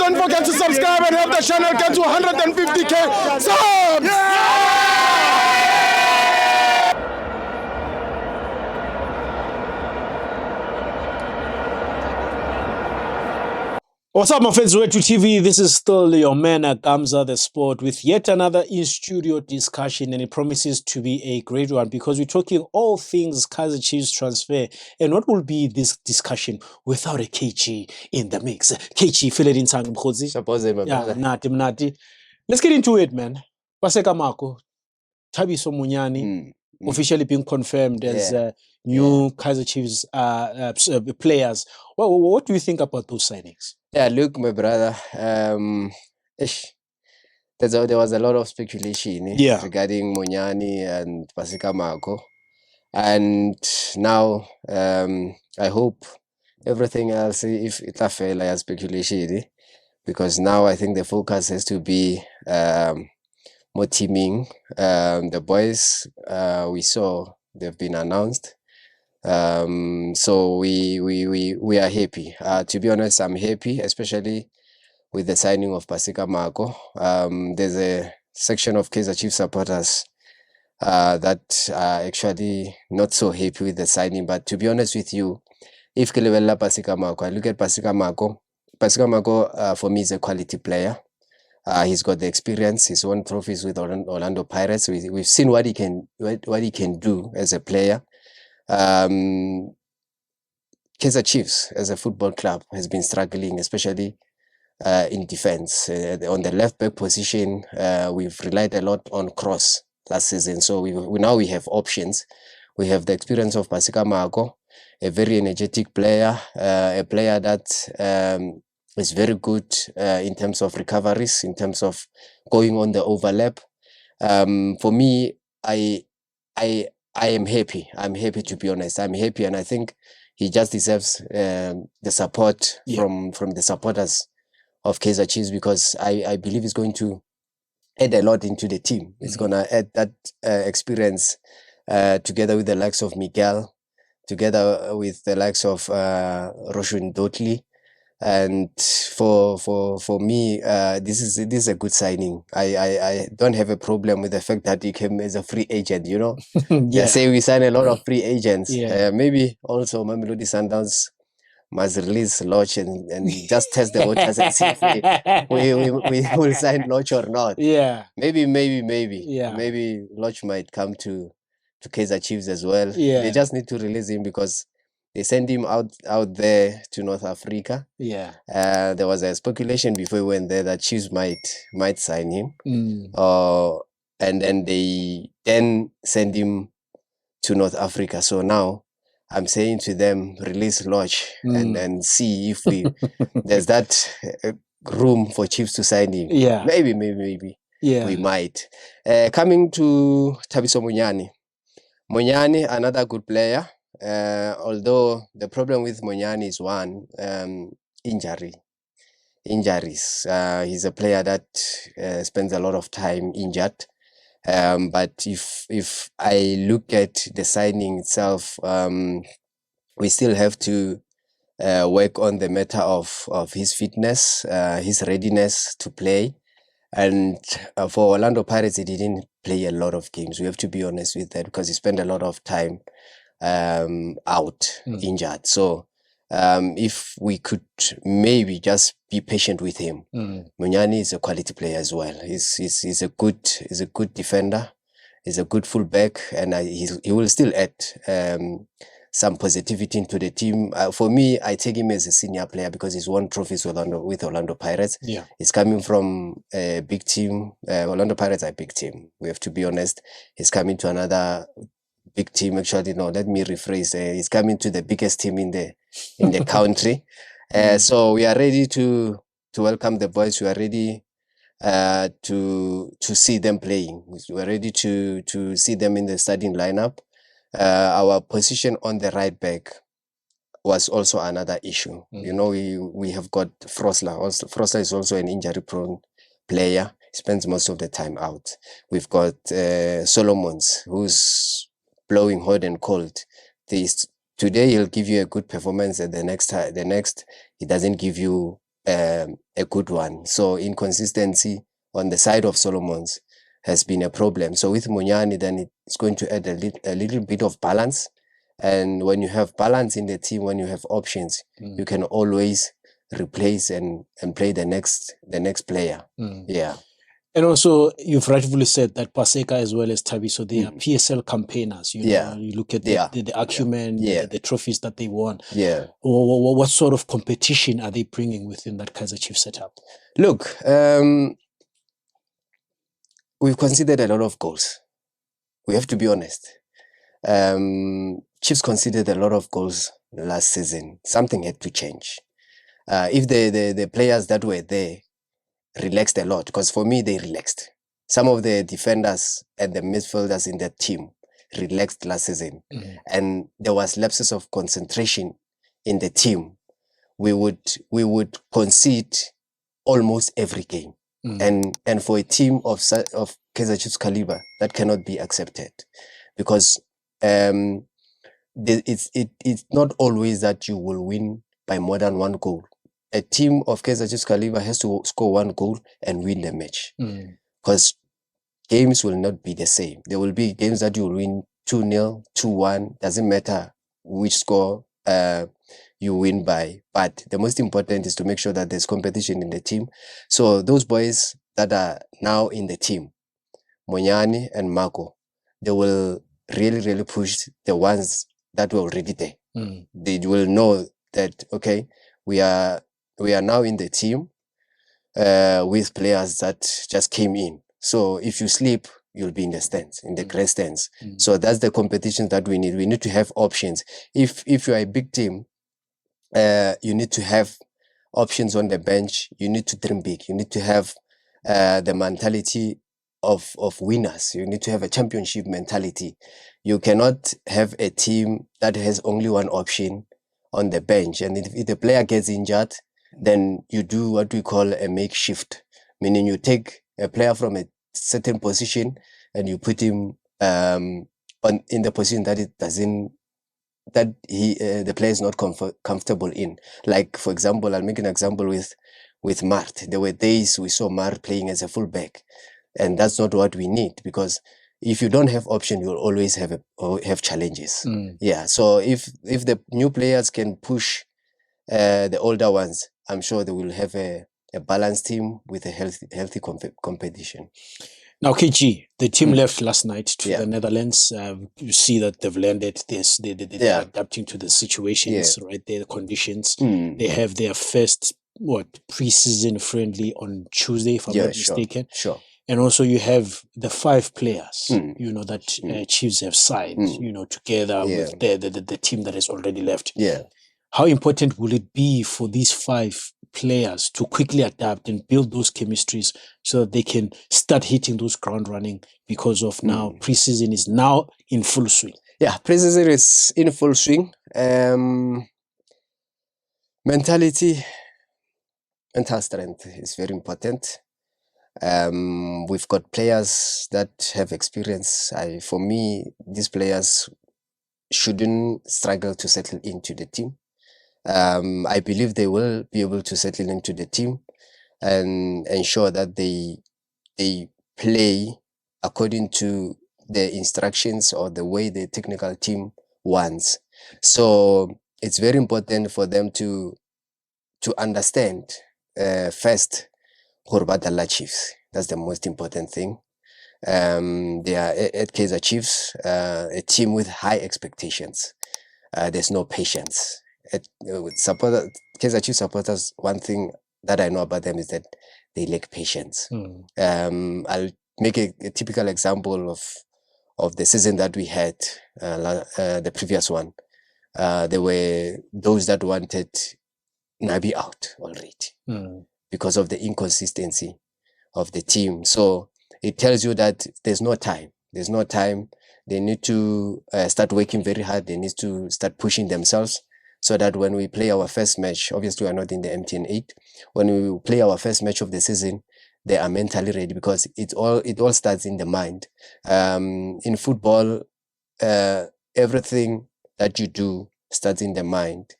don't forget to subscribe and help the channel get to 150k subs. What's up, my FANS Wethu TV? This is still your man Gamza the Sport with yet another in-studio discussion, and it promises to be a great one because we're talking all things Kaizer Chiefs transfer. And what will be this discussion without a KG in the mix? KG, fill it in time, Mkhozi. Yeah, mnati. Let's get into it, man. Paseka Mako, Thabiso Monyane, officially being confirmed as new Kaizer Chiefs players. Well, what do you think about those signings? Yeah, look, my brother, there was a lot of speculation regarding Monyane and Paseka Mako. And now I hope everything else, if it's a fail, like speculation, because now I think the focus has to be more teaming. The boys we saw, they've been announced. So we are happy. To be honest, I'm happy, especially with the signing of Paseka Mako. There's a section of Kaizer Chiefs supporters that are actually not so happy with the signing. But to be honest with you, if Kelebella Paseka Mako, I look at Paseka Mako. Paseka Mako for me is a quality player. He's got the experience. He's won trophies with Orlando Pirates. We've seen what he can do as a player. Kaizer Chiefs as a football club has been struggling, especially in defense. On the left back position, we've relied a lot on Cross last season. So now we have options. We have the experience of Paseka Mako, a very energetic player, a player that is very good in terms of recoveries, in terms of going on the overlap. For me, I am happy. I'm happy, to be honest. I'm happy, and I think he just deserves the support from the supporters of Kaizer Chiefs, because I believe he's going to add a lot into the team. It's going to add that experience together with the likes of Miguel, together with the likes of Roshun Dotli. And for me, this is a good signing. I don't have a problem with the fact that he came as a free agent. You know, they say we sign a lot of free agents. Maybe also Mamelodi Sundowns must release Lodge and just test the waters and see if we will sign Lodge or not. Maybe Lodge might come to Kaizer Chiefs as well. They just need to release him because they sent him out there to North Africa. There was a speculation before he went there that Chiefs might sign him. And then they send him to North Africa. So now I'm saying to them, release Lodge and see if there's that room for Chiefs to sign him. Maybe we might. Coming to Thabiso Monyane. Monyane, another good player. Although the problem with Monyane is one, injuries. He's a player that spends a lot of time injured. But if I look at the signing itself, we still have to work on the matter of his fitness, his readiness to play. And for Orlando Pirates, he didn't play a lot of games. We have to be honest with that, because he spent a lot of time out injured. So if we could maybe just be patient with him. Monyane is a quality player as well. He's a good defender. He's a good fullback, and he will still add some positivity into the team. For me, I take him as a senior player because he's won trophies with Orlando Pirates. He's coming from a big team. Orlando Pirates are a big team. We have to be honest. He's coming to another big team. Actually, no, let me rephrase. He's coming to the biggest team in the country. So we are ready to welcome the boys. We are ready to see them playing. We are ready to see them in the starting lineup. Our position on the right back was also another issue. You know, we have got Frosler. Frosler is also an injury-prone player. He spends most of the time out. We've got Solomons, who's blowing hot and cold. Today he'll give you a good performance, and the next he doesn't give you a good one. So inconsistency on the side of Solomon's has been a problem. So with Monyane, then it's going to add a little bit of balance. And when you have balance in the team, when you have options, you can always replace and play the next player. Yeah. And also, you've rightfully said that Paseka as well as Thabiso, they are PSL campaigners. You know, you look at the acumen, the trophies that they won. Yeah. What sort of competition are they bringing within that Kaizer Chiefs setup? Look, we've considered a lot of goals. We have to be honest. Chiefs conceded a lot of goals last season. Something had to change. If the players that were there relaxed a lot, because for me, they relaxed. Some of the defenders and the midfielders in that team relaxed last season. And there was lapses of concentration in the team. We would concede almost every game. And for a team of Kaizer Chiefs caliber, that cannot be accepted, because it's not always that you will win by more than one goal. A team of Kaizer Chiefs caliber has to score one goal and win the match, because games will not be the same. There will be games that you will win 2-0, 2-1, doesn't matter which score you win by. But the most important is to make sure that there's competition in the team. So those boys that are now in the team, Monyane and Mako, they will really, really push the ones that were already there. They will know that, okay, we are now in the team with players that just came in. So if you sleep, you'll be in the stands, in the great stands. So that's the competition that we need. We need to have options. If you are a big team, you need to have options on the bench. You need to dream big. You need to have the mentality of winners. You need to have a championship mentality. You cannot have a team that has only one option on the bench. And if the player gets injured, then you do what we call a makeshift, meaning you take a player from a certain position and you put him in the position that the player is not comfortable in. Like, for example, I'll make an example with Mart. There were days we saw Mart playing as a fullback, and that's not what we need, because if you don't have option, you'll always have challenges. Yeah. So if the new players can push the older ones, I'm sure they will have a balanced team with a healthy competition. Now, KG, the team left last night to the Netherlands. You see that they've landed this. They're adapting to the situations, right? The conditions. They have their first preseason friendly on Tuesday, if I'm not mistaken. Sure. And also you have the 5 players, that Chiefs have signed, together with the team that has already left. Yeah. How important will it be for these 5 players to quickly adapt and build those chemistries so that they can start hitting those ground running, because of now preseason is now in full swing? Yeah, preseason is in full swing. Mentality, mental strength is very important. We've got players that have experience. For me, these players shouldn't struggle to settle into the team. I believe they will be able to settle into the team and ensure that they play according to the instructions or the way the technical team wants. So it's very important for them to understand first Horbadala Chiefs. That's the most important thing. They are at Kaizer Chiefs, a team with high expectations. There's no patience. Kaizer Chiefs supporters, one thing that I know about them is that they lack patience. I'll make a typical example of the season that we had, the previous one. There were those that wanted Nabi out already because of the inconsistency of the team. So it tells you that there's no time. There's no time. They need to start working very hard. They need to start pushing themselves, so that when we play our first match, obviously we are not in the MTN 8, when we play our first match of the season, they are mentally ready, because it all starts in the mind. In football, everything that you do starts in the mind.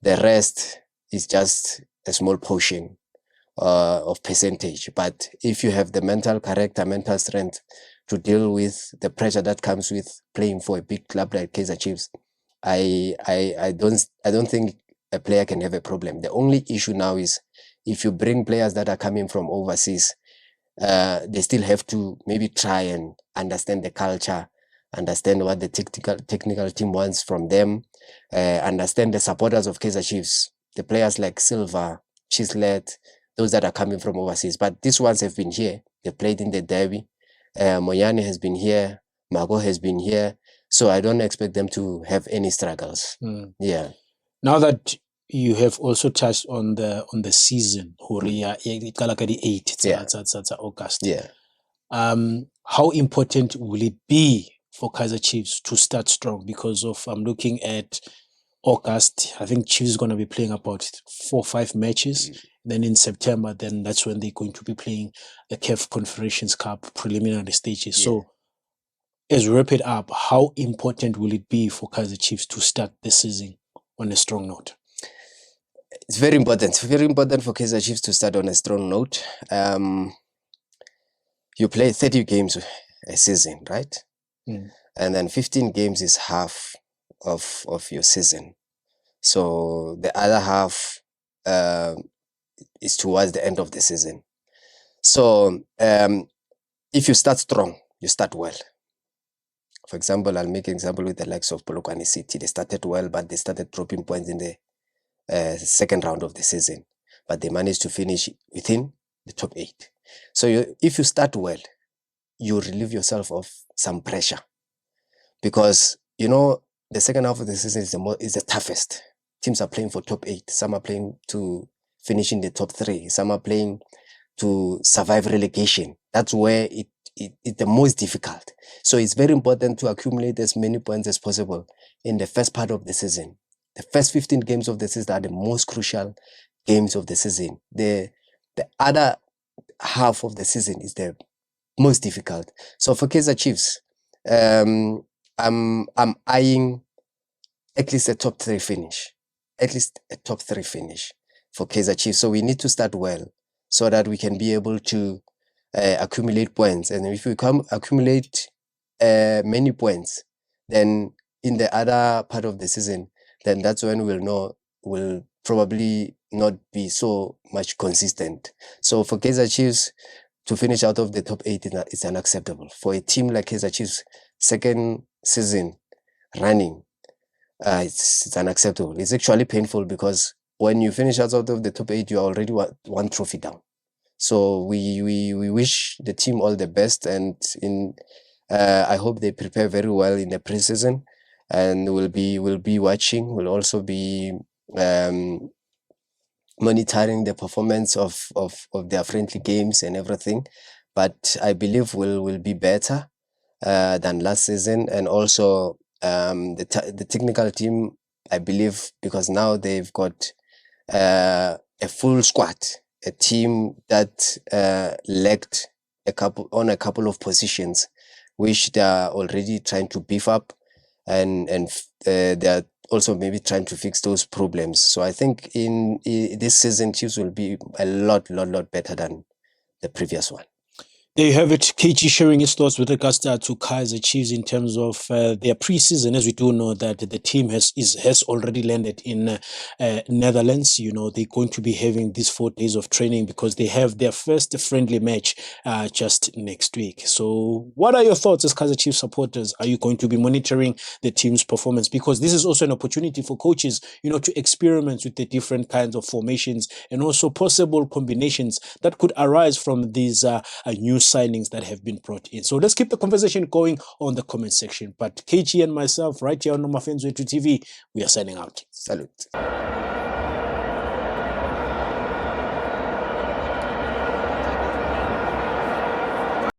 The rest is just a small portion of percentage. But if you have the mental character, mental strength to deal with the pressure that comes with playing for a big club like Kaizer Chiefs, I don't think a player can have a problem. The only issue now is if you bring players that are coming from overseas, they still have to maybe try and understand the culture, understand what the technical team wants from them, understand the supporters of Kaizer Chiefs, the players like Silva, Chislet, those that are coming from overseas. But these ones have been here. They played in the derby. Monyane has been here. Mako has been here. So I don't expect them to have any struggles. Yeah. Now that you have also touched on the season, the 8 Yeah. August. Yeah. How important will it be for Kaizer Chiefs to start strong? Because of I'm looking at August, I think Chiefs is going to be playing about 4 or 5 matches. Then in September, then that's when they're going to be playing the CAF Confederations Cup preliminary stages. Yeah. So as we wrap it up, how important will it be for Kaizer Chiefs to start the season on a strong note? It's very important. Very important for Kaizer Chiefs to start on a strong note. You play 30 games a season, right? And then 15 games is half of your season. So the other half is towards the end of the season. So if you start strong, you start well. For example, I'll make an example with the likes of Polokwane City. They started well, but they started dropping points in the second round of the season. But they managed to finish within the top 8. So if you start well, you relieve yourself of some pressure. Because, you know, the second half of the season is the toughest. Teams are playing for top 8. Some are playing to finish in the top 3. Some are playing to survive relegation. That's where it's the most difficult. So it's very important to accumulate as many points as possible in the first part of the season. The first 15 games of the season are the most crucial games of the season. The other half of the season is the most difficult. So for Kaizer Chiefs, I'm eyeing at least a top 3 finish. At least a top 3 finish for Kaizer Chiefs. So we need to start well so that we can be able to accumulate points. And if we accumulate many points, then in the other part of the season, then that's when we'll probably not be so much consistent. So for Kaizer Chiefs to finish out of the top 8 is unacceptable. For a team like Kaizer Chiefs, second season running, it's unacceptable. It's actually painful because when you finish out of the top 8, you're already one trophy down. So we wish the team all the best, and I hope they prepare very well in the preseason, and we'll be watching. We'll also be monitoring the performance of their friendly games and everything. But I believe we'll be better than last season, and also the technical team, I believe, because now they've got a full squad, a team that lacked a couple of positions, which they are already trying to beef up, and they are also maybe trying to fix those problems. So I think in this season, Chiefs will be a lot better than the previous one. There you have it. KG sharing his thoughts with regards to Kaizer Chiefs in terms of their preseason. As we do know that the team has already landed in Netherlands. You know, they're going to be having these 4 days of training because they have their first friendly match just next week. So what are your thoughts as Kaizer Chiefs supporters? Are you going to be monitoring the team's performance? Because this is also an opportunity for coaches, you know, to experiment with the different kinds of formations and also possible combinations that could arise from these new signings that have been brought in. So let's keep the conversation going on the comment section. But KG and myself right here on FANS Wethu TV, we are signing out. Salute.